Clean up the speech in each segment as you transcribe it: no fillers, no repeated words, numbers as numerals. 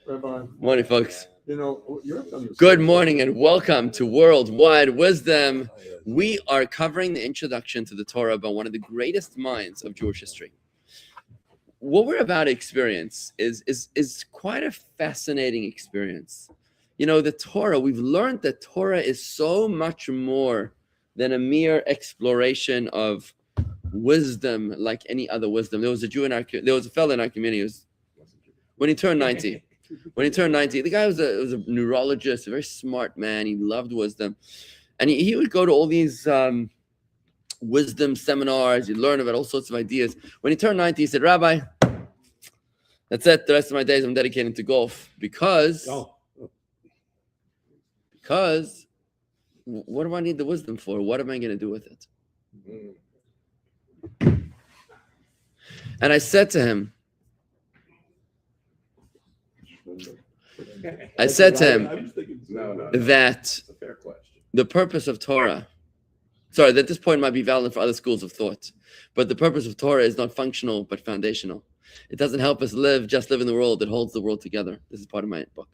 Rabbi. Morning, folks. You know, you're on the Good morning and welcome to Worldwide Wisdom. We are covering the introduction to the Torah by one of the greatest minds of Jewish history. What we're about to experience is quite a fascinating experience. You know, the Torah, we've learned that Torah is so much more than a mere exploration of wisdom like any other wisdom. There was a fellow in our community when he turned 90. The guy was a neurologist, a very smart man. He loved wisdom. And he would go to all these wisdom seminars. He'd learn about all sorts of ideas. When he turned 90, he said, Rabbi, that's it. The rest of my days I'm dedicating to golf because what do I need the wisdom for? What am I going to do with it? And I said to him, that the purpose of Torah, that this point might be valid for other schools of thought, but the purpose of Torah is not functional but foundational. It doesn't help us just live in the world. It holds the world together. This is part of my book.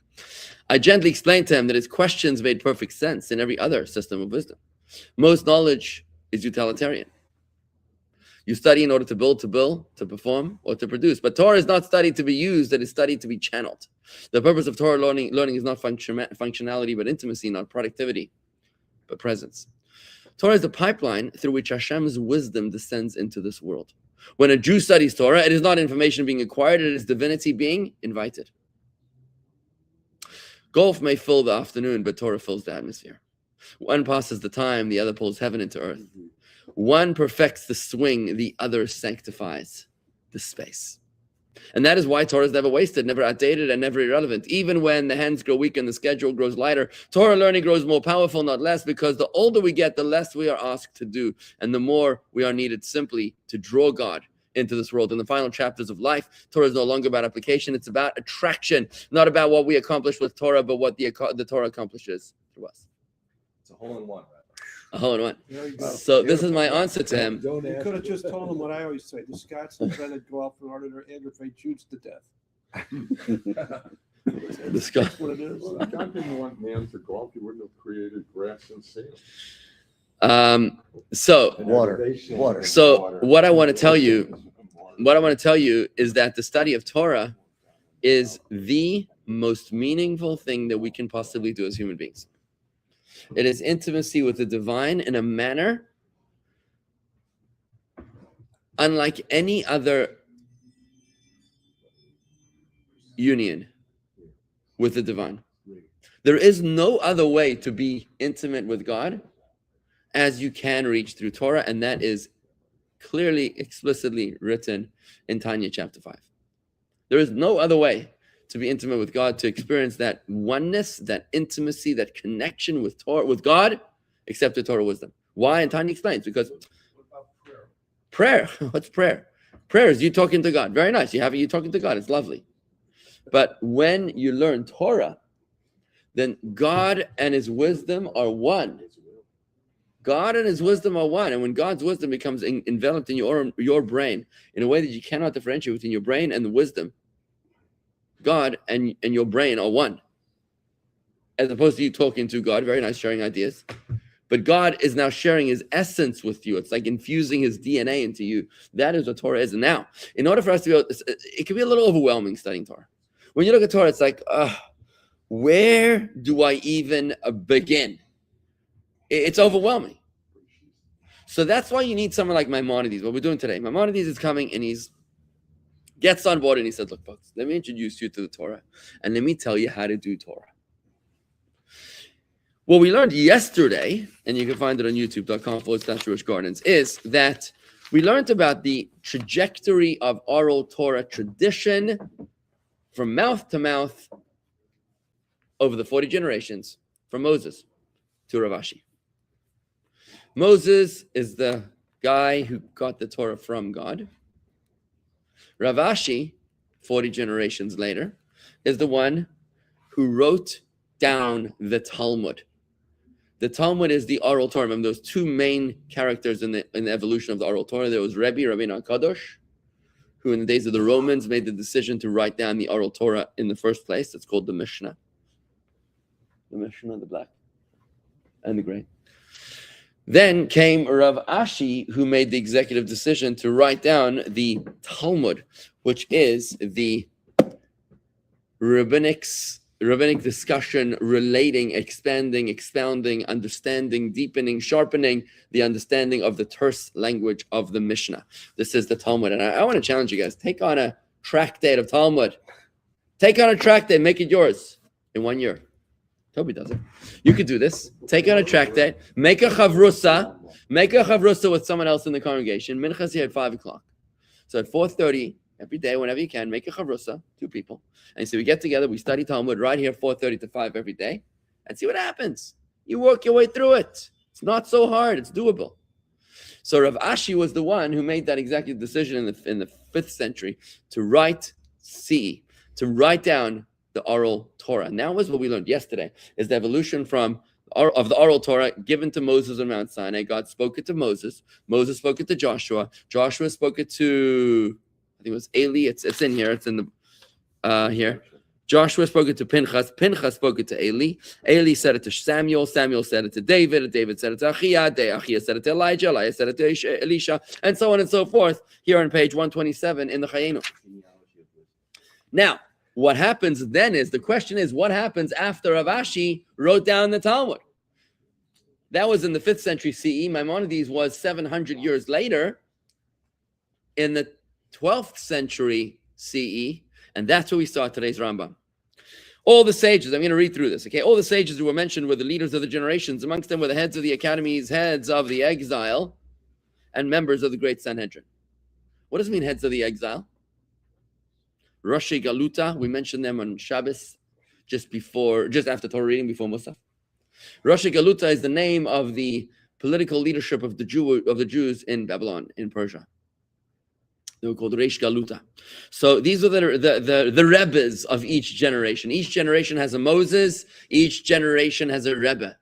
I gently explained to him that his questions made perfect sense in every other system of wisdom. Most knowledge is utilitarian. You study in order to build, to perform, or to produce. But Torah is not studied to be used, it is studied to be channeled. The purpose of Torah learning is not functionality, but intimacy, not productivity, but presence. Torah is the pipeline through which Hashem's wisdom descends into this world. When a Jew studies Torah, it is not information being acquired, it is divinity being invited. Golf may fill the afternoon, but Torah fills the atmosphere. One passes the time, the other pulls heaven into earth. One perfects the swing, the other sanctifies the space. And that is why Torah is never wasted, never outdated, and never irrelevant. Even when the hands grow weak and the schedule grows lighter, Torah learning grows more powerful, not less, because the older we get, the less we are asked to do, and the more we are needed simply to draw God into this world. In the final chapters of life, Torah is no longer about application, it's about attraction, not about what we accomplish with Torah, but what the Torah accomplishes through us. It's a hole-in-one. A hole-in-one. So this is my answer to him. You could have just told him what I always say. The Scots invented golf in order to aggravate Jews to death. The Scots. That's what it is. Well, if God didn't want man to golf, he wouldn't have created grass and sand. Water. So what I want to tell you is that the study of Torah is the most meaningful thing that we can possibly do as human beings. It is intimacy with the divine in a manner unlike any other union with the divine. There is no other way to be intimate with God as you can reach through Torah, and that is clearly, explicitly written in Tanya chapter 5. There is no other way to be intimate with God, to experience that oneness, that intimacy, that connection with Torah, with God, except the Torah wisdom. Why? And Tanya explains, because What about prayer. What's prayer? Prayer is you talking to God. Very nice. You talking to God. It's lovely. But when you learn Torah, then God and his wisdom are one. God and his wisdom are one. And when God's wisdom becomes enveloped in your brain in a way that you cannot differentiate between your brain and the wisdom, God and your brain are one. As opposed to you talking to God, very nice, sharing ideas. But God is now sharing his essence with you. It's like infusing his DNA into you. That is what Torah is. And now, in order for us to be able, it can be a little overwhelming studying Torah. When you look at Torah, it's like, where do I even begin? It's overwhelming. So that's why you need someone like Maimonides. What we're doing today. Maimonides is coming and he gets on board and he said, look, folks, let me introduce you to the Torah and let me tell you how to do Torah. What we learned yesterday, and you can find it on youtube.com/Jewish Gardens, is that we learned about the trajectory of oral Torah tradition from mouth to mouth over the 40 generations from Moses to Rav Ashi. Moses is the guy who got the Torah from God. Rav Ashi, 40 generations later, is the one who wrote down the Talmud. The Talmud is the oral Torah. Remember, those two main characters in the evolution of the oral Torah. There was Rabbi HaKadosh, who in the days of the Romans made the decision to write down the oral Torah in the first place. It's called the Mishneh. The Mishneh, the black and the gray. Then came Rav Ashi, who made the executive decision to write down the Talmud, which is the rabbinic discussion relating, expanding, expounding, understanding, deepening, sharpening the understanding of the terse language of the Mishnah. This is the Talmud. And I want to challenge you guys. Take on a tractate of Talmud. Take on a tractate, make it yours in 1 year. Toby does it. You could do this. Take on a tractate, make a chavrusa with someone else in the congregation. Minchas here at 5 o'clock. So at 4:30 every day, whenever you can, make a chavrusa, 2 people. And so we get together, we study Talmud right here, 4:30 to 5 every day, and see what happens. You work your way through it. It's not so hard. It's doable. So Rav Ashi was the one who made that executive decision in the 5th century to write down the oral Torah. Now was what we learned yesterday, is the evolution of the oral Torah given to Moses on Mount Sinai. God spoke it to Moses. Moses spoke it to Joshua. Joshua spoke it to, I think it was Eli. It's in here. It's in the here. Joshua spoke it to Pinchas. Pinchas spoke it to Eli. Eli said it to Samuel. Samuel said it to David. David said it to Achia. Achia said it to Elijah. Elijah said it to Elisha, and so on and so forth. Here on page 127 in the Chayenu. Now, what happens then is, the question is, what happens after Rav Ashi wrote down the Talmud? That was in the 5th century CE. Maimonides was 700 years later in the 12th century CE. And that's where we start today's Rambam. All the sages, I'm going to read through this, okay? All the sages who were mentioned were the leaders of the generations. Amongst them were the heads of the academies, heads of the exile, and members of the great Sanhedrin. What does it mean, heads of the exile? Roshi Galuta, we mentioned them on Shabbos, just after Torah reading, before Musaf. Roshi Galuta is the name of the political leadership of the Jews in Babylon, in Persia. They were called Reish Galuta. So these are the Rebbes of each generation. Each generation has a Moses. Each generation has a Rebbe.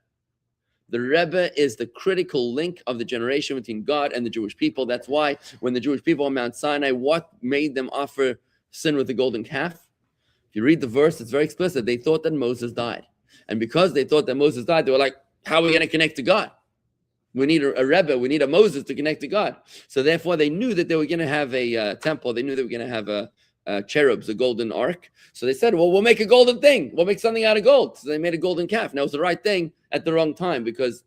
The Rebbe is the critical link of the generation between God and the Jewish people. That's why when the Jewish people on Mount Sinai, what made them offer sin with the golden calf? If you read the verse, it's very explicit. They thought that Moses died. And because they thought that Moses died, they were like, how are we going to connect to God? We need a Rebbe, we need a Moses to connect to God. So therefore, they knew that they were going to have a temple. They knew they were going to have a cherubs, a golden ark. So they said, well, we'll make a golden thing. We'll make something out of gold. So they made a golden calf. Now, it was the right thing at the wrong time, because,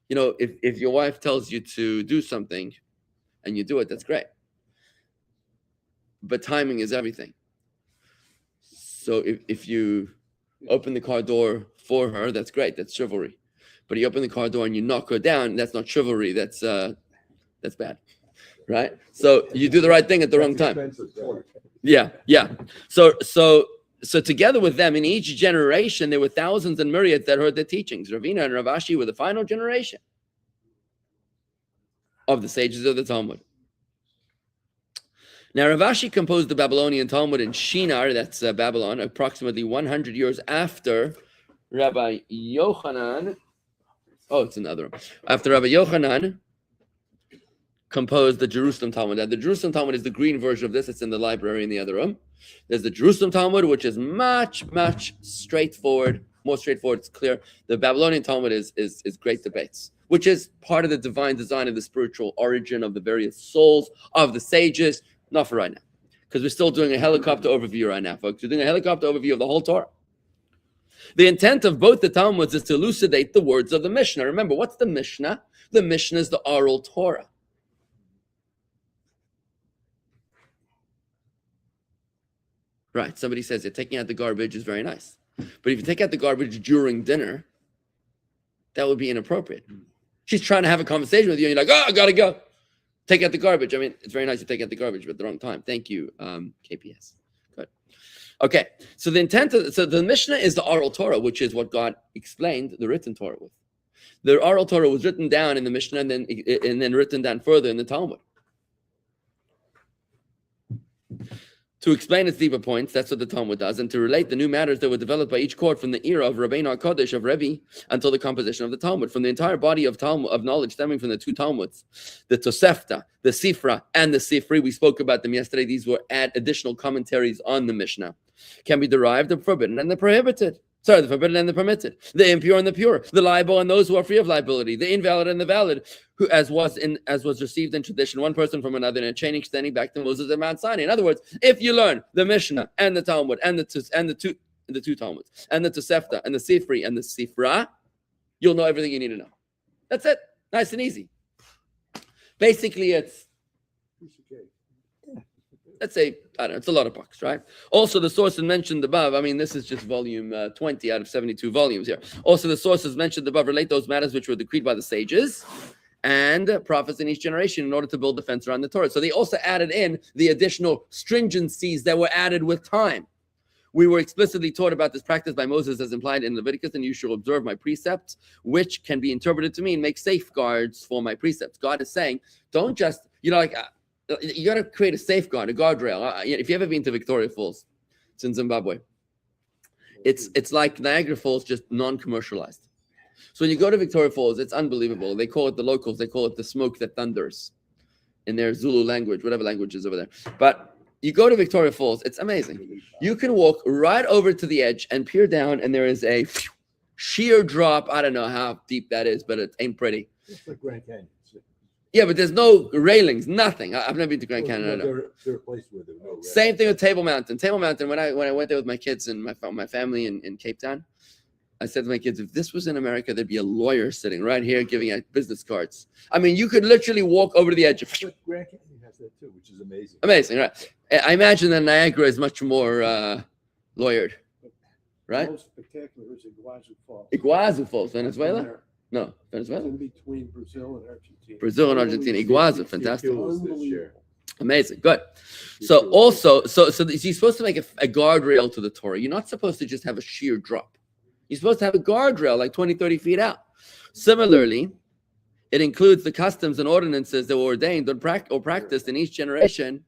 you know, if your wife tells you to do something and you do it, that's great. But timing is everything. So if you open the car door for her, that's great. That's chivalry. But you open the car door and you knock her down, that's not chivalry. That's bad, right? So you do the right thing at the wrong time. Yeah. So together with them, in each generation, there were thousands and myriads that heard their teachings. Ravina and Rav Ashi were the final generation of the sages of the Talmud. Now, Rav Ashi composed the Babylonian Talmud in Shinar, that's Babylon, approximately 100 years after Rabbi Yochanan. Oh, it's another one. After Rabbi Yochanan composed the Jerusalem Talmud. Now, the Jerusalem Talmud is the green version of this. It's in the library in the other room. There's the Jerusalem Talmud, which is much straightforward, more straightforward. It's clear. The Babylonian Talmud is great debates, which is part of the divine design of the spiritual origin of the various souls of the sages. Not for right now, because we're still doing a helicopter overview right now, folks. We're doing a helicopter overview of the whole Torah. The intent of both the Talmuds is to elucidate the words of the Mishnah. Remember, what's the Mishnah? The Mishnah is the oral Torah. Right, somebody says taking out the garbage is very nice. But if you take out the garbage during dinner, that would be inappropriate. She's trying to have a conversation with you, and you're like, oh, I gotta go. Take out the garbage. I mean, it's very nice to take out the garbage, but at the wrong time. Thank you, KPS. Good. Okay, so the Mishnah is the oral Torah, which is what God explained the written Torah with. The oral Torah was written down in the Mishnah and then written down further in the Talmud. To explain its deeper points, that's what the Talmud does, and to relate the new matters that were developed by each court from the era of Rabbeinu HaKodesh, of Rabbi, until the composition of the Talmud, from the entire body of Talmud, of knowledge stemming from the two Talmuds, the Tosefta, the Sifra, and the Sifri. We spoke about them yesterday. These were additional commentaries on the Mishnah. Can be derived the forbidden and the prohibited. Sorry, the forbidden and the permitted, the impure and the pure, the liable and those who are free of liability, the invalid and the valid, who as was received in tradition, one person from another in a chain extending back to Moses at Mount Sinai. In other words, if you learn the Mishnah and the Talmud and the two Talmuds and the Tosefta and the Sifri and the Sifra, you'll know everything you need to know. That's it. Nice and easy. Basically, it's, let's say, I don't know, it's a lot of bucks, right? Also, the sources mentioned above, I mean, this is just volume 20 out of 72 volumes here. Also, the sources mentioned above relate those matters which were decreed by the sages and prophets in each generation in order to build defense around the Torah. So they also added in the additional stringencies that were added with time. We were explicitly taught about this practice by Moses as implied in Leviticus, and you shall observe my precepts, which can be interpreted to mean make safeguards for my precepts. God is saying, don't just, you got to create a safeguard, a guardrail. If you've ever been to Victoria Falls, it's in Zimbabwe. It's like Niagara Falls, just non-commercialized. So when you go to Victoria Falls, it's unbelievable. They call it, the locals, they call it the smoke that thunders in their Zulu language, whatever language is over there. But you go to Victoria Falls, it's amazing. You can walk right over to the edge and peer down, and there is a sheer drop. I don't know how deep that is, but it ain't pretty. It's like Grand Canyon. Yeah, but there's no railings, nothing. I've never been to Grand Canyon. There are places where there are no railings. Same thing with Table Mountain. Table Mountain, when I went there with my kids and my family in Cape Town, I said to my kids, if this was in America, there'd be a lawyer sitting right here giving out business cards. I mean, you could literally walk over to the edge. But Grand Canyon has that too, which is amazing. Amazing, right? I imagine that Niagara is much more lawyered, right? The most spectacular is Iguazu Falls. Iguazu Falls, Venezuela? No, Venezuela. In between Brazil and Argentina. Brazil and Argentina. Iguazu, fantastic. Unbelievable. Amazing, good. So also, so you're supposed to make a guardrail to the Torah. You're not supposed to just have a sheer drop. You're supposed to have a guardrail like 20, 30 feet out. Similarly, it includes the customs and ordinances that were ordained or practiced in each generation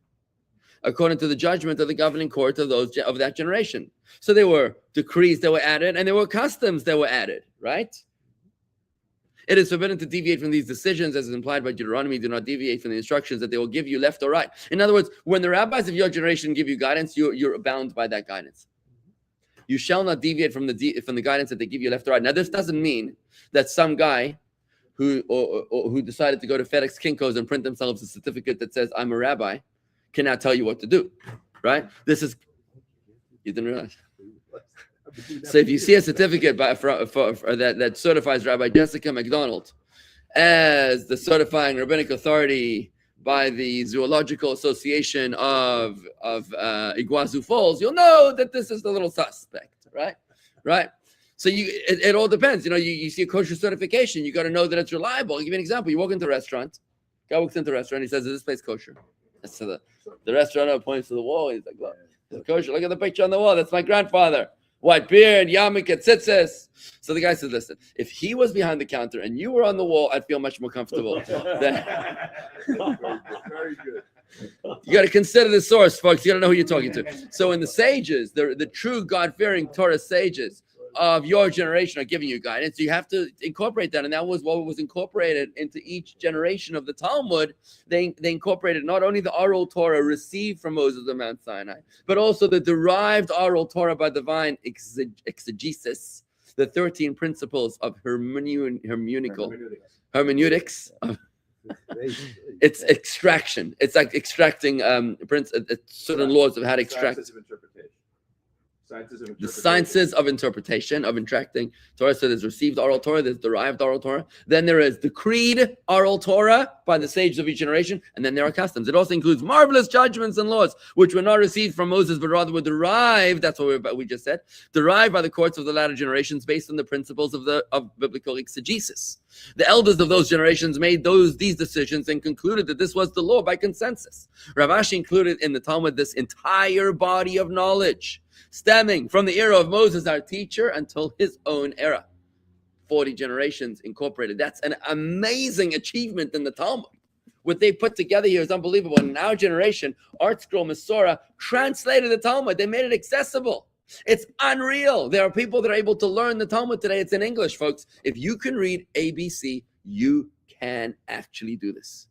according to the judgment of the governing court of that generation. So there were decrees that were added and there were customs that were added, right? It is forbidden to deviate from these decisions, as is implied by Deuteronomy. Do not deviate from the instructions that they will give you left or right. In other words, when the rabbis of your generation give you guidance, you're bound by that guidance. You shall not deviate from the guidance that they give you left or right. Now, this doesn't mean that some guy who decided to go to FedEx Kinko's and print themselves a certificate that says I'm a rabbi can now tell you what to do, right? This is, you didn't realize. So if you see a certificate that certifies Rabbi Jessica McDonald as the certifying rabbinic authority by the Zoological Association of Iguazu Falls, you'll know that this is a little suspect, right? Right? So it all depends. You see a kosher certification, you got to know that it's reliable. I'll give you an example. You walk into a restaurant, guy walks into a restaurant, he says, is this place kosher? So the restaurant points to the wall, he's like, well, it's kosher. Look at the picture on the wall. That's my grandfather. White beard, yarmulke, tzitzis. So the guy says, listen, if he was behind the counter and you were on the wall, I'd feel much more comfortable. Very good. You got to consider the source, folks. You got to know who you're talking to. So in the sages, the true God-fearing Torah sages of your generation are giving you guidance. You have to incorporate that. And that was what was incorporated into each generation of the Talmud. They incorporated not only the oral Torah received from Moses on Mount Sinai, but also the derived oral Torah by divine exegesis, the 13 principles of hermeneutics. It's extraction. It's like extracting certain laws of how to extract. The sciences of interpretation, of interacting Torah. So there's received oral Torah, there's derived oral Torah. Then there is decreed oral Torah by the sages of each generation. And then there are customs. It also includes marvelous judgments and laws, which were not received from Moses, but rather were derived, that's what we just said, derived by the courts of the latter generations based on the principles of biblical exegesis. The elders of those generations made these decisions and concluded that this was the law by consensus. Rav Ashi included in the Talmud this entire body of knowledge, stemming from the era of Moses, our teacher, until his own era. 40 generations incorporated. That's an amazing achievement in the Talmud. What they put together here is unbelievable. In our generation, Art Scroll Masorah translated the Talmud. They made it accessible. It's unreal. There are people that are able to learn the Talmud today. It's in English, folks. If you can read ABC, you can actually do this.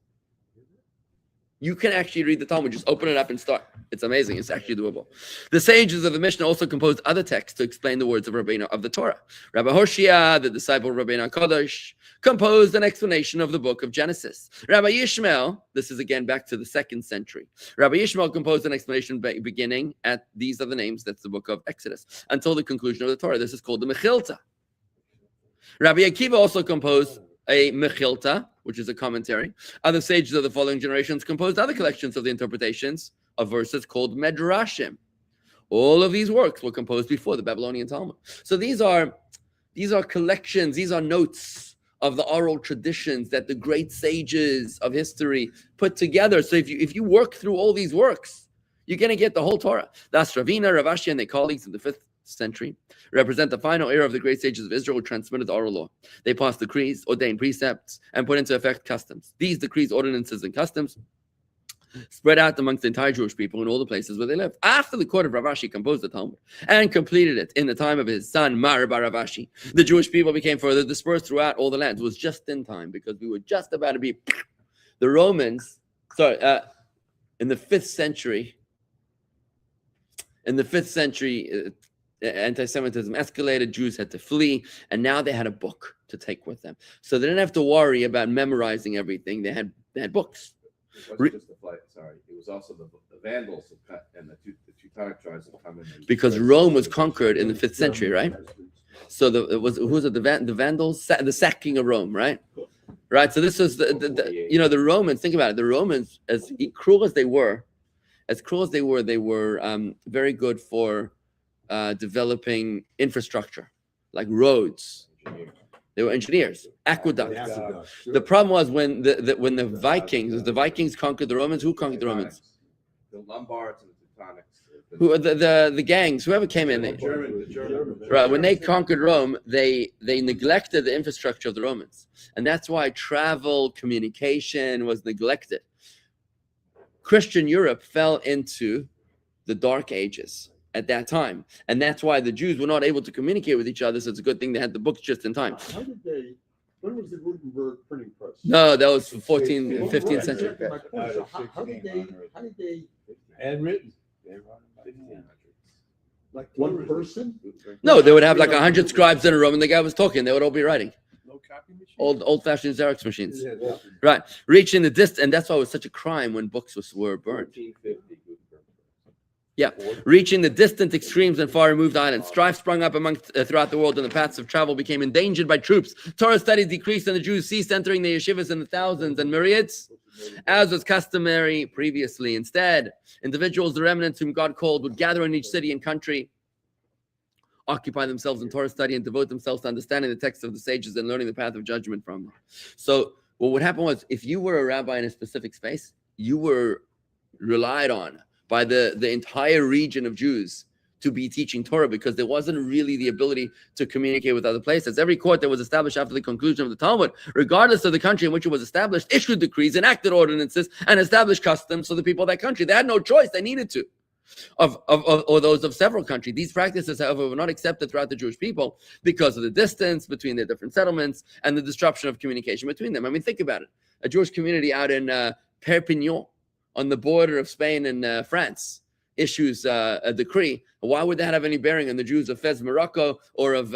You can actually read the Talmud. Just open it up and start. It's amazing. It's actually doable. The sages of the Mishnah also composed other texts to explain the words of Rabbeinu of the Torah. Rabbi Hoshea, the disciple of Rabbeinu Kodesh, composed an explanation of the book of Genesis. Rabbi Yishmael, this is again back to the 2nd century. Rabbi Yishmael composed an explanation beginning at these are the names, that's the book of Exodus, until the conclusion of the Torah. This is called the Mechilta. Rabbi Akiva also composed a Mechilta, which is a commentary. Other sages of the following generations composed other collections of the interpretations of verses called Medrashim. All of these works were composed before the Babylonian Talmud. So these are collections, these are notes of the oral traditions that the great sages of history put together. So if you work through all these works, you're going to get the whole Torah. Thus, Ravina, Rav Ashi, and their colleagues in the 5th century represent the final era of the great sages of Israel who transmitted the oral law. They passed decrees, ordained precepts, and put into effect customs. These decrees, ordinances, and customs spread out amongst the entire Jewish people in all the places where they lived. After the court of Rav Ashi composed the Talmud and completed it in the time of his son Mar bar Rav Ashi, the Jewish people became further dispersed throughout all the lands. It was just in time because we were just about to be the Romans. In the 5th century. In the 5th century, anti-Semitism escalated. Jews had to flee, and now they had a book to take with them, so they didn't have to worry about memorizing everything. They had books. It wasn't just the flight, sorry. It was also the Vandals and the Teutonic tribes that come in. Because Rome was conquered in the 5th century, right? So the Vandals, the sacking of Rome, right? Right. So this was the Romans. Think about it. The Romans, as cruel as they were, they were very good for developing infrastructure, like roads. They were engineers, aqueducts. The problem was when the Vikings conquered the Romans. Who conquered the Romans? The Lombards and the Teutonics. Who the gangs? Whoever came in. The Germans. Right. When they conquered Rome, they neglected the infrastructure of the Romans, and that's why travel, communication was neglected. Christian Europe fell into the Dark Ages at that time, and that's why the Jews were not able to communicate with each other. So it's a good thing they had the books just in time. How did they? When was the Gutenberg printing press? No, that was 15th century. How did they? Handwritten. Like one person? No, they would have like 100 scribes in a room, and the guy was talking. They would all be writing. No copy machine? Old-fashioned Xerox machines. Yeah. Right, reaching the distance, and that's why it was such a crime when books were burned. 1450 Gutenberg. Yeah, reaching the distant extremes and far removed islands. Strife sprung up throughout the world, and the paths of travel became endangered by troops. Torah studies decreased, and the Jews ceased entering the yeshivas in the thousands and myriads, as was customary previously. Instead, individuals, the remnants whom God called, would gather in each city and country, occupy themselves in Torah study, and devote themselves to understanding the text of the sages and learning the path of judgment from them. So what would happen was, if you were a rabbi in a specific space, you were relied on by the entire region of Jews to be teaching Torah, because there wasn't really the ability to communicate with other places. Every court that was established after the conclusion of the Talmud, regardless of the country in which it was established, issued decrees, enacted ordinances, and established customs for the people of that country. They had no choice; they needed to, or those of several countries. These practices, however, were not accepted throughout the Jewish people because of the distance between their different settlements and the disruption of communication between them. I mean, think about it: a Jewish community out in Perpignan, on the border of Spain and France, issues a decree. Why would that have any bearing on the Jews of Fez, Morocco, or of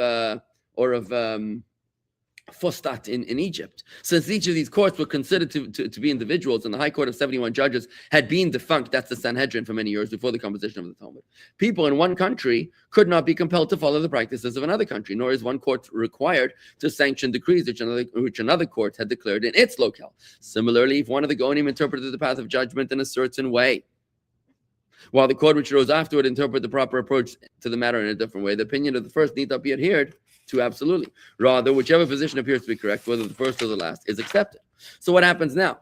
Fustat in Egypt? Since each of these courts were considered to be individuals, and the High Court of 71 judges had been defunct, that's the Sanhedrin, for many years before the composition of the Talmud. People in one country could not be compelled to follow the practices of another country, nor is one court required to sanction decrees which another court had declared in its locale. Similarly, if one of the Gaonim interpreted the path of judgment in a certain way, while the court which arose afterward interpreted the proper approach to the matter in a different way, the opinion of the first need not be adhered to absolutely. Rather, whichever position appears to be correct, whether the first or the last, is accepted. So what happens now?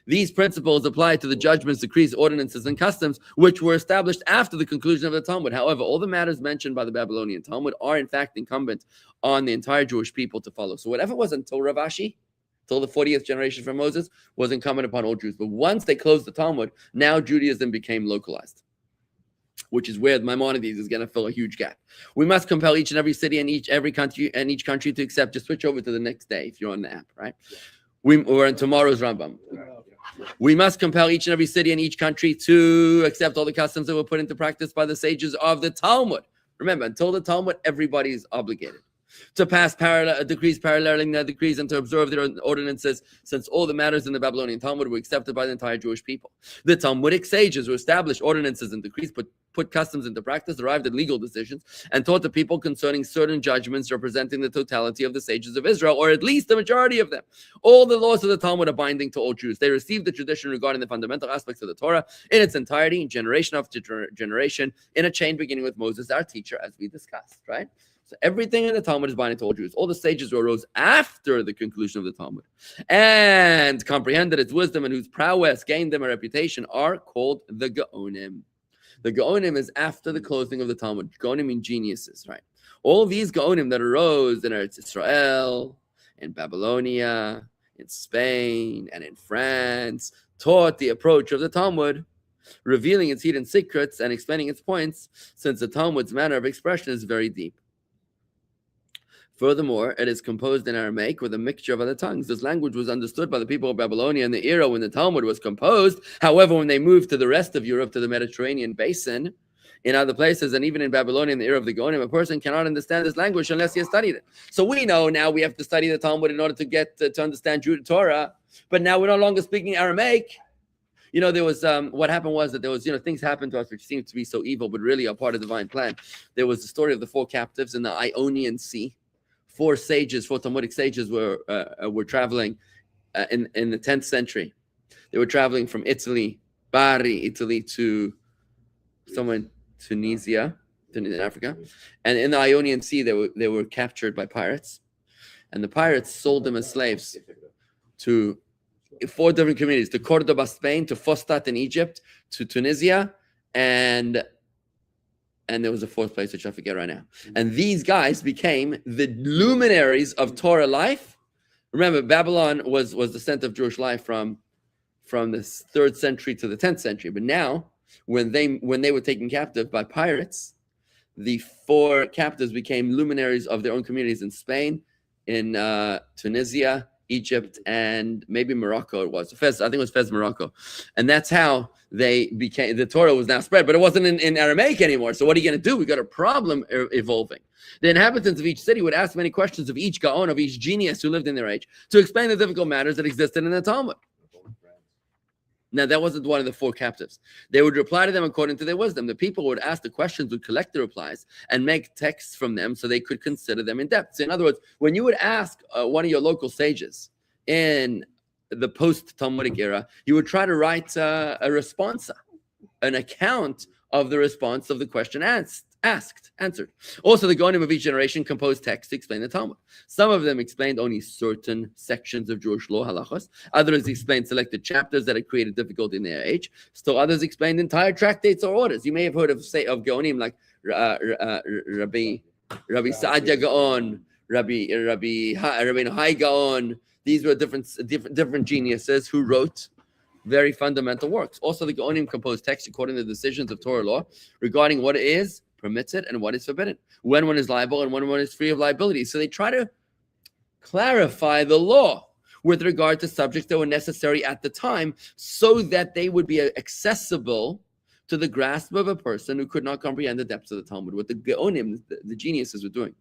These principles apply to the judgments, decrees, ordinances, and customs which were established after the conclusion of the Talmud. However, all the matters mentioned by the Babylonian Talmud are in fact incumbent on the entire Jewish people to follow. So whatever was until Rav Ashi Till the 40th generation from Moses was incumbent upon all Jews. But once they closed the Talmud, now Judaism became localized, which is where Maimonides is going to fill a huge gap. We must compel each and every city and each country to accept. Just switch over to the next day if you're on the app, right? We're in tomorrow's Rambam. We must compel each and every city and each country to accept all the customs that were put into practice by the sages of the Talmud. Remember, until the Talmud, everybody is obligated to pass decrees paralleling their decrees and to observe their ordinances, since all the matters in the Babylonian Talmud were accepted by the entire Jewish people. The Talmudic sages who established ordinances and decrees, put customs into practice, arrived at legal decisions, and taught the people concerning certain judgments representing the totality of the sages of Israel, or at least the majority of them. All the laws of the Talmud are binding to all Jews. They received the tradition regarding the fundamental aspects of the Torah in its entirety, generation after generation, in a chain beginning with Moses, our teacher, as we discussed, right? So everything in the Talmud is binding to all Jews. All the sages who arose after the conclusion of the Talmud and comprehended its wisdom and whose prowess gained them a reputation are called the Gaonim. The Gaonim is after the closing of the Talmud. Gaonim mean geniuses, right? All these Gaonim that arose in Eretz Israel, in Babylonia, in Spain, and in France, taught the approach of the Talmud, revealing its hidden secrets and explaining its points, since the Talmud's manner of expression is very deep. Furthermore, it is composed in Aramaic with a mixture of other tongues. This language was understood by the people of Babylonia in the era when the Talmud was composed. However, when they moved to the rest of Europe, to the Mediterranean basin, in other places, and even in Babylonia in the era of the Gaonim, a person cannot understand this language unless he has studied it. So we know now we have to study the Talmud in order to get to understand Torah. But now we're no longer speaking Aramaic. There was what happened was that there was things happened to us which seemed to be so evil, but really are part of the divine plan. There was the story of the 4 captives in the Ionian Sea. 4 Talmudic sages were traveling in the 10th century. They were traveling from Italy, Bari, Italy, to somewhere in Tunisia, in Africa. And in the Ionian Sea, they were captured by pirates. And the pirates sold them as slaves to 4 different communities, to Cordoba, Spain, to Fostat in Egypt, to Tunisia, and there was a 4th place, which I forget right now. And these guys became the luminaries of Torah life. Remember, Babylon was the center of Jewish life from the 3rd century to the 10th century. But now, when they were taken captive by pirates, the 4 captives became luminaries of their own communities in Spain, in Tunisia, Egypt, and maybe Morocco. It was Fez. I think it was Fez, Morocco, and that's how they became. The Torah was now spread, but it wasn't in Aramaic anymore. So what are you going to do? We got a problem evolving. The inhabitants of each city would ask many questions of each Gaon, of each genius who lived in their age, to explain the difficult matters that existed in the Talmud. Now, that wasn't one of the 4 captives. They would reply to them according to their wisdom. The people would ask the questions, would collect the replies, and make texts from them so they could consider them in depth. So in other words, when you would ask one of your local sages in the post-Talmudic era, you would try to write a responsa, an account of the response of the question answered. Also, the Gaonim of each generation composed texts to explain the Talmud. Some of them explained only certain sections of Jewish law, halachos. Others explained selected chapters that had created difficulty in their age. Still others explained entire tractates or orders. You may have heard of Gaonim like Rabbi Saadia Gaon, Rabbi Hai Gaon. These were different geniuses who wrote very fundamental works. Also, the Gaonim composed texts according to the decisions of Torah law regarding what is permitted and what is forbidden, when one is liable and when one is free of liability. So they try to clarify the law with regard to subjects that were necessary at the time so that they would be accessible to the grasp of a person who could not comprehend the depths of the Talmud. What the Gaonim, the geniuses, were doing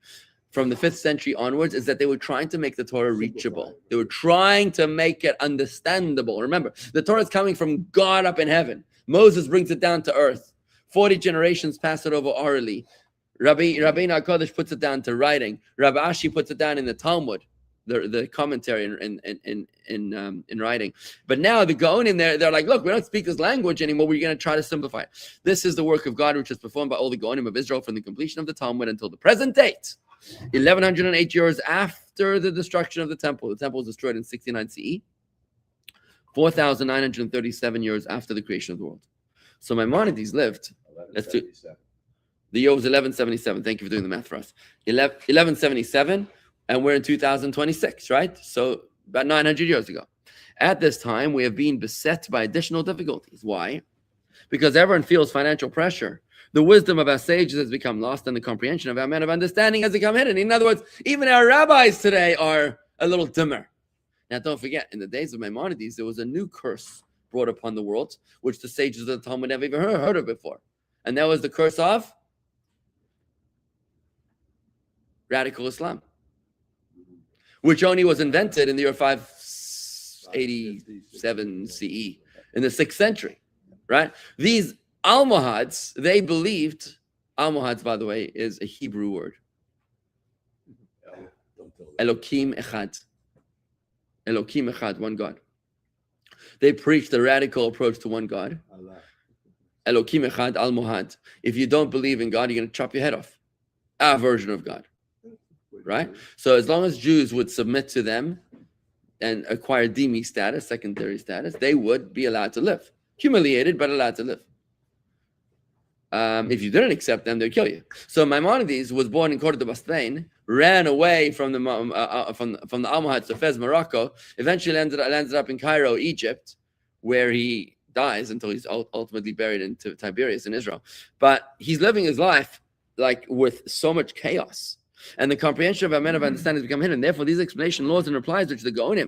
from the 5th century onwards is that they were trying to make the Torah reachable. They were trying to make it understandable. Remember, the Torah is coming from God up in heaven. Moses brings it down to earth. 40 generations pass it over orally. Rabbi HaKadosh puts it down to writing. Rabbi Ashi puts it down in the Talmud, the commentary in writing. But now the Gaonim, they're like, look, we don't speak this language anymore. We're going to try to simplify it. This is the work of God, which is performed by all the Gaonim of Israel from the completion of the Talmud until the present date. 1108 years after the destruction of the temple. The temple was destroyed in 69 CE. 4,937 years after the creation of the world. So Maimonides lived. Let's do. The year was 1177. Thank you for doing the math for us. 1177, and we're in 2026, right? So about 900 years ago. At this time, we have been beset by additional difficulties. Why? Because everyone feels financial pressure. The wisdom of our sages has become lost, and the comprehension of our men of understanding has become hidden. In other words, even our rabbis today are a little dimmer. Now, don't forget, in the days of Maimonides, there was a new curse brought upon the world, which the sages of the Talmud never even heard of before. And that was the curse of radical Islam, which only was invented in the year 587 CE, in the 6th century, right? These Almohads, they believed, Almohads, by the way, is a Hebrew word. Elokim Echad. Elokim Echad, one God. They preached a radical approach to one God. Elokim Echad, Almohad. If you don't believe in God, you're going to chop your head off. Our version of God. Right? So as long as Jews would submit to them and acquire dhimmi status, secondary status, they would be allowed to live. Humiliated, but allowed to live. If you didn't accept them, they'd kill you. So Maimonides was born in Cordoba, Spain, ran away from the Almohads to Fez, Morocco, eventually landed up in Cairo, Egypt, where he dies until he's ultimately buried in Tiberias in Israel. But he's living his life like with so much chaos. And the comprehension of our men of understanding has become hidden. Therefore, these explanation laws and replies, which the Gaonim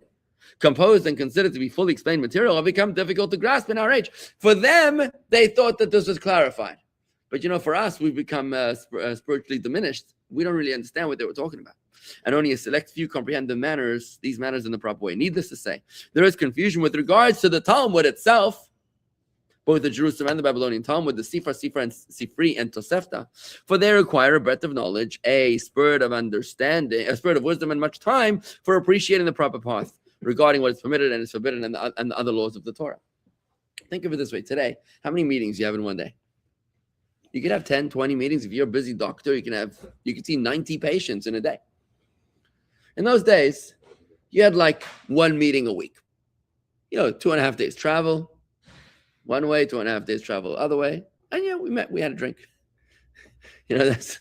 composed and considered to be fully explained material, have become difficult to grasp in our age. For them, they thought that this was clarified. But for us, we've become spiritually diminished. We don't really understand what they were talking about. And only a select few comprehend these manners in the proper way. Needless to say, there is confusion with regards to the Talmud itself, both the Jerusalem and the Babylonian Talmud, the Sifri and Tosefta, for they require a breadth of knowledge, a spirit of understanding, a spirit of wisdom, and much time for appreciating the proper path regarding what is permitted and is forbidden and the other laws of the Torah. Think of it this way. Today, how many meetings do you have in one day? You could have 10, 20 meetings. If you're a busy doctor, you can see 90 patients in a day. In those days, you had like one meeting a week. 2.5 days travel, one way, 2.5 days travel other way. And we had a drink. That's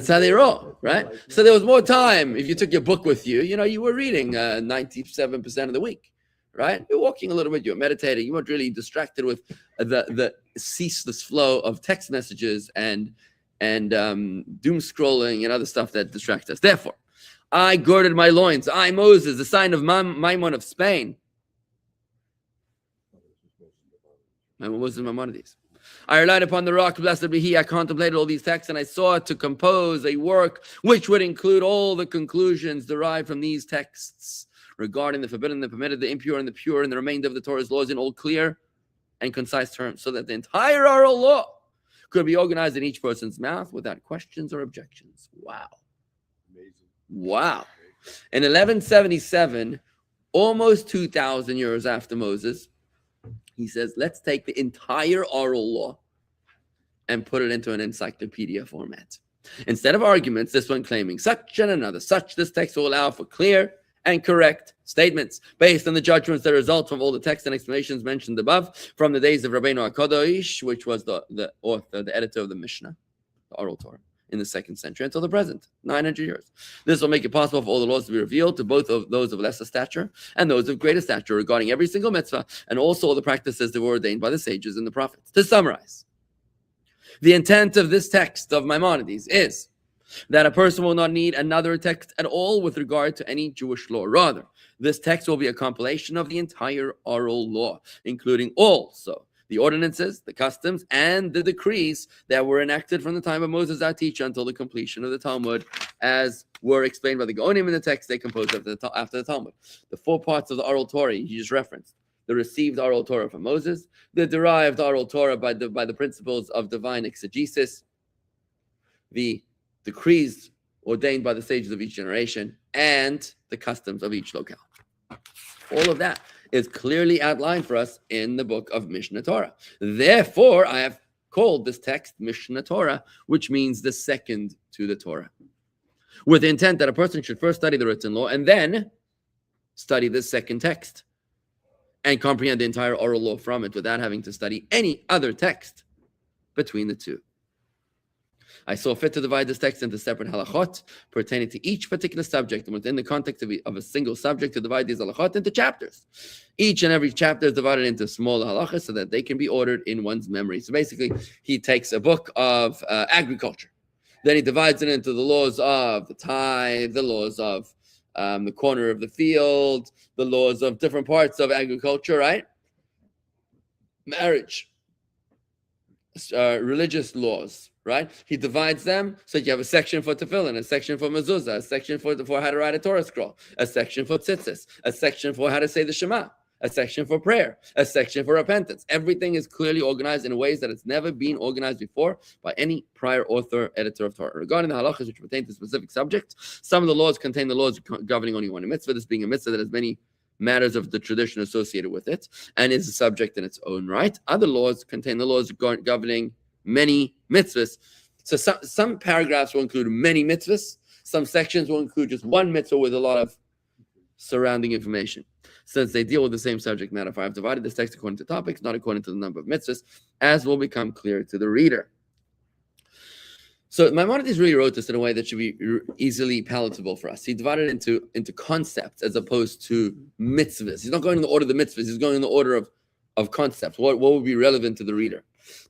how they roll, right? So there was more time. If you took your book with you, you were reading 97% of the week, right? You're walking a little bit, you're meditating. You weren't really distracted with the ceaseless flow of text messages and doom scrolling and other stuff that distracts us. Therefore, I girded my loins. I, Moses, the sign of Maimon of Spain. Maimonides. I relied upon the rock, blessed be he. I contemplated all these texts, and I sought to compose a work which would include all the conclusions derived from these texts regarding the forbidden, the permitted, the impure, and the pure, and the remainder of the Torah's laws in all clear and concise terms, so that the entire oral law could be organized in each person's mouth without questions or objections. Wow. Amazing. Wow. In 1177, almost 2,000 years after Moses, he says, let's take the entire oral law and put it into an encyclopedia format. Instead of arguments, this one claiming such and another, this text will allow for clear and correct statements based on the judgments that result from all the texts and explanations mentioned above from the days of Rabbeinu HaKadosh, which was the author, the editor of the Mishneh, the oral Torah, in the 2nd century until the present, 900 years. This will make it possible for all the laws to be revealed to both of those of lesser stature and those of greater stature regarding every single mitzvah, and also all the practices that were ordained by the sages and the prophets. To summarize, the intent of this text of Maimonides is that a person will not need another text at all with regard to any Jewish law. Rather, this text will be a compilation of the entire oral law, including also the ordinances, the customs, and the decrees that were enacted from the time of Moses, our teacher, until the completion of the Talmud, as were explained by the Gaonim in the text they composed after the Talmud. The 4 parts of the oral Torah you just referenced: the received oral Torah from Moses, the derived oral Torah by the principles of divine exegesis, the decrees ordained by the sages of each generation, and the customs of each locale. All of that is clearly outlined for us in the book of Mishneh Torah. Therefore, I have called this text Mishneh Torah, which means the second to the Torah, with the intent that a person should first study the written law and then study this second text and comprehend the entire oral law from it without having to study any other text between the two. I saw fit to divide this text into separate halachot pertaining to each particular subject, and within the context of a single subject, to divide these halachot into chapters. Each and every chapter is divided into smaller halachas so that they can be ordered in one's memory. So basically, he takes a book of agriculture, then he divides it into the laws of the tithe, the laws of the corner of the field, the laws of different parts of agriculture, right? Marriage, religious laws, right? He divides them so you have a section for tefillin, a section for mezuzah, a section for how to write a Torah scroll, a section for tzitzis, a section for how to say the Shema, a section for prayer, a section for repentance. Everything is clearly organized in ways that it's never been organized before by any prior author, editor of Torah. Regarding the halachas which pertain to specific subjects, some of the laws contain the laws governing only one mitzvah, this being a mitzvah that has many matters of the tradition associated with it and is a subject in its own right. Other laws contain the laws governing many mitzvahs. So some paragraphs will include many mitzvahs, some sections will include just one mitzvah with a lot of surrounding information. Since they deal with the same subject matter, I've divided this text according to topics, not according to the number of mitzvahs, as will become clear to the reader. So Maimonides really wrote this in a way that should be easily palatable for us. He divided it into concepts as opposed to mitzvahs. He's not going in the order of the mitzvahs, he's going in the order of concepts. What would be relevant to the reader?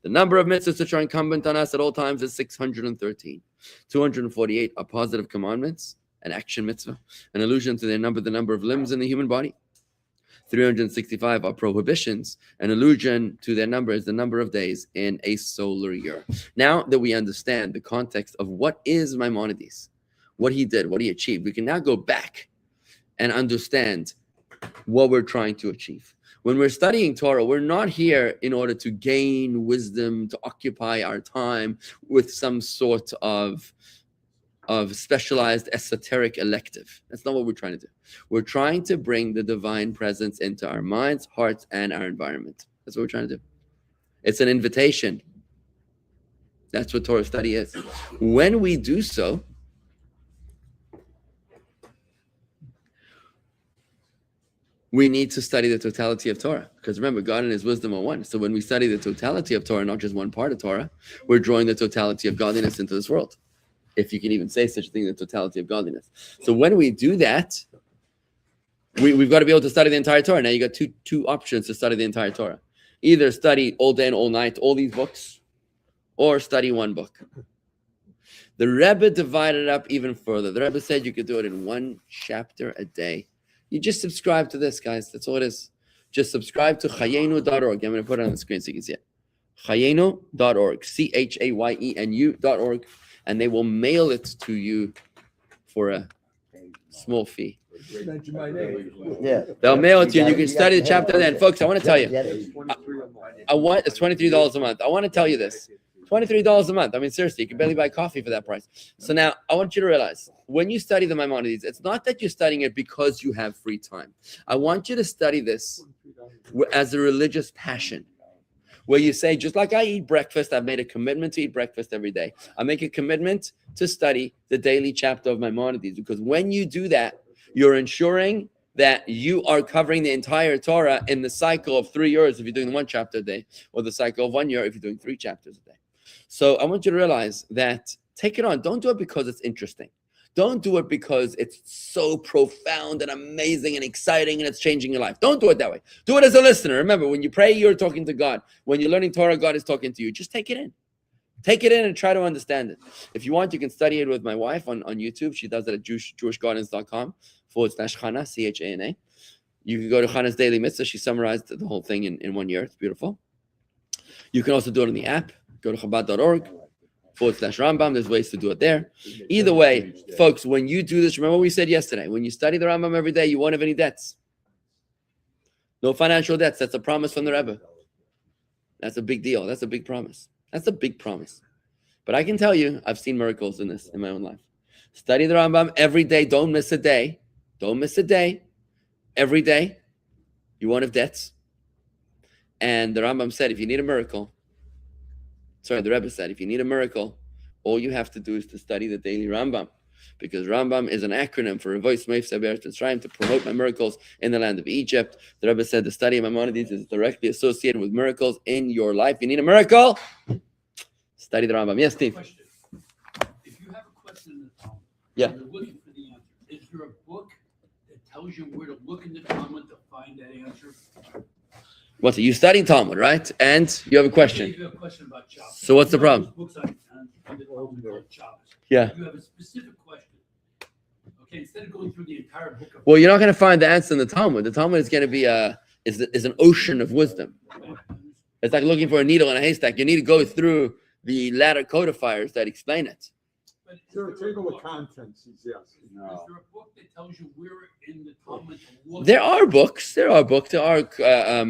The number of mitzvahs which are incumbent on us at all times is 613. 248 are positive commandments, an action mitzvah, an allusion to the number of limbs in the human body. 365 are prohibitions. An allusion to their number is the number of days in a solar year. Now that we understand the context of what is Maimonides, what he did, what he achieved, we can now go back and understand what we're trying to achieve. When we're studying Torah, we're not here in order to gain wisdom, to occupy our time with some sort of specialized esoteric elective. That's not what we're trying to do. We're trying to bring the divine presence into our minds, hearts, and our environment. That's what we're trying to do. It's an invitation. That's what Torah study is. When we do so, we need to study the totality of Torah. Because remember, God and his wisdom are one. So when we study the totality of Torah, not just one part of Torah, we're drawing the totality of godliness into this world. If you can even say such a thing, the totality of godliness. So when we do that, we've got to be able to study the entire Torah. Now you got two options to study the entire Torah. Either study all day and all night, all these books, or study one book. The Rebbe divided it up even further. The Rebbe said you could do it in one chapter a day. You just subscribe to this, guys. That's all it is. Just subscribe to chayenu.org. I'm going to put it on the screen so you can see it. Chayenu.org. CHAYENU.org. And they will mail it to you for a small fee. Mention my name. Yeah. They'll mail it to you and you can study the chapter then. Folks, I want to tell you, Yeah. it's $23 a month. I want to tell you this. $23 a month. I mean, seriously, you can barely buy coffee for that price. So now I want you to realize when you study the Maimonides, it's not that you're studying it because you have free time. I want you to study this as a religious passion. Where you say, just like I eat breakfast, I've made a commitment to eat breakfast every day. I make a commitment to study the daily chapter of Maimonides, because when you do that, you're ensuring that you are covering the entire Torah in the cycle of 3 years if you're doing one chapter a day, or the cycle of 1 year if you're doing 3 chapters a day. So I want you to realize that take it on. Don't do it because it's interesting. Don't do it because it's so profound and amazing and exciting and it's changing your life. Don't do it that way. Do it as a listener. Remember, when you pray, you're talking to God. When you're learning Torah, God is talking to you. Just take it in. Take it in and try to understand it. If you want, you can study it with my wife on YouTube. She does it at jewishgardens.com/Chana, CHANA. You can go to Chana's Daily Mitzvah. She summarized the whole thing in 1 year. It's beautiful. You can also do it on the app. Go to Chabad.org/Rambam. There's ways to do it there. Either way, folks, when you do this, remember what we said yesterday. When you study the Rambam every day, you won't have any debts. No financial debts. That's a promise from the Rebbe. That's a big deal. That's a big promise. That's a big promise. But I can tell you, I've seen miracles in this in my own life. Study the Rambam every day. Don't miss a day. Don't miss a day. Every day, you won't have debts. And the Rambam said, if you need a miracle, the Rebbe said, if you need a miracle, all you have to do is to study the daily Rambam, because Rambam is an acronym for Revois Meif Be'eretz Mitzrayim, to promote my miracles in the land of Egypt. The Rebbe said the study of Maimonides is directly associated with miracles in your life. You need a miracle? Study the Rambam. Yes, Steve? Yeah. You're looking for the answer. Is there a book that tells you where to look in the Talmud to find that answer? What's it? You studying Talmud, right? And you have a question. You have a question about Shabbos. So what's the You have problem? those books on the Talmud called Shabbos. Yeah. You have a specific question. Okay, instead of going through the entire book of Well, you're not going to find the answer in the Talmud. The Talmud is going to be is an ocean of wisdom. It's like looking for a needle in a haystack. You need to go through the latter codifiers that explain it. But is Sure, there a table of book- contents, he's asking. Is there a book that tells you where in the Talmud to look? There are books. There are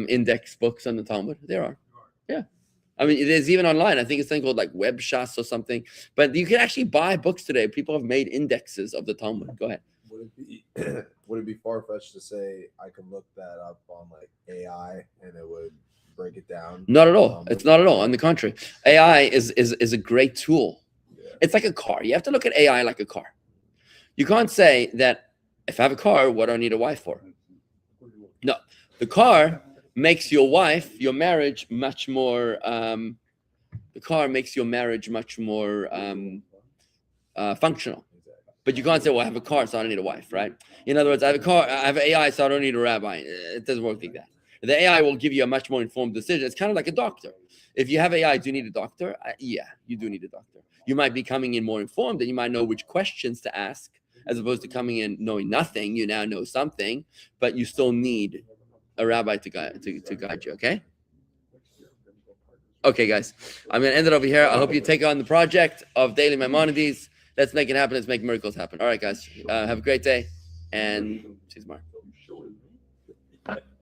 index books on the Talmud. There are. I mean, there's even online. I think it's something called like Web Shas or something. But you can actually buy books today. People have made indexes of the Talmud. Go ahead. Would it be far fetched to say I could look that up on like AI and it would break it down? Not at all. It's not at all. On the contrary, AI is a great tool. Yeah. It's like a car. You have to look at AI like a car. You can't say that if I have a car, what do I need a wife for? No, the car makes your marriage much more. The car makes your marriage much more functional. But you can't say, well, I have a car, so I don't need a wife, right? In other words, I have a car, I have AI, so I don't need a rabbi. It doesn't work like that. The AI will give you a much more informed decision. It's kind of like a doctor. If you have AI, do you need a doctor? Yeah, you do need a doctor. You might be coming in more informed, and you might know which questions to ask, as opposed to coming in knowing nothing. You now know something, but you still need a rabbi to guide you, okay? Okay, guys, I'm going to end it over here. I hope you take on the project of Daily Maimonides. Let's make it happen. Let's make miracles happen. All right, guys, have a great day, and see you tomorrow.